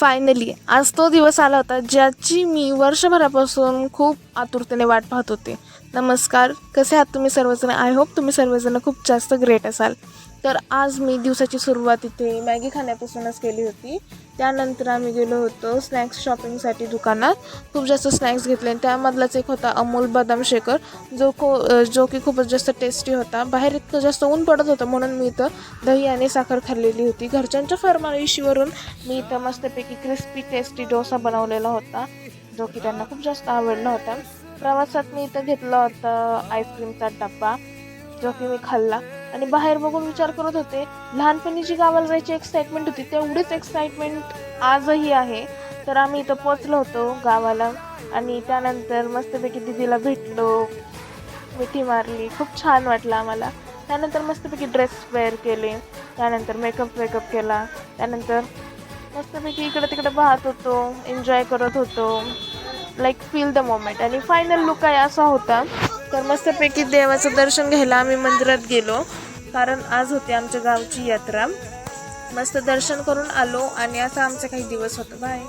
Finally आज तो दिवस आला होता ज्याची मी वर्षभरापासून खूप आतुरतेने वाट पाहत होते. नमस्कार, कसे आहात तुम्ही सर्वजण? आय होप तुम्ही सर्वजण खूप जास्त ग्रेट असाल. तर आज मी दिवसाची सुरुवात इथे मॅगी खाण्यापासूनच केली होती. त्यानंतर आम्ही गेलो होतो स्नॅक्स शॉपिंगसाठी दुकानात. खूप जास्त स्नॅक्स घेतले आणि त्यामधलाच एक होता अमूल बदाम शेकर, जो की खूपच जास्त टेस्टी होता. बाहेर इतकं जास्त ऊन पडत होतं म्हणून मी इथं दही आणि साखर खाल्लेली होती. घरच्यांच्या फरमाईशीवरून मी इथं मस्तपैकी क्रिस्पी टेस्टी डोसा बनवलेला होता, जो की त्यांना खूप जास्त आवडला होता. प्रवासात मी इथं घेतला होता आईस्क्रीमचा डब्बा, जो की मी खाल्ला. आणि बाहेर बघून विचार करत होते, लहानपणी जी गावाला जायची एक्साइटमेंट होती तेवढीच एक्साइटमेंट आजही आहे. तर आम्ही इथं पोचलो होतो गावाला आणि त्यानंतर मस्तपैकी दीदीला भेटलो, मिठी मारली, खूप छान वाटलं आम्हाला. त्यानंतर मस्तपैकी ड्रेस वेअर केले, त्यानंतर मेकअप केला, त्यानंतर मस्तपैकी इकडे तिकडे पाहत होतो, एन्जॉय करत होतो, लाईक फील द मोमेंट. आणि फायनल लुक काय असा होता. तर मस्तपैकी देवाचं दर्शन घ्यायला आम्ही मंदिरात गेलो, कारण आज होती आमच्या गावची यात्रा. मस्त दर्शन करून आलो आणि असा आमचा काही दिवस होता. बाय.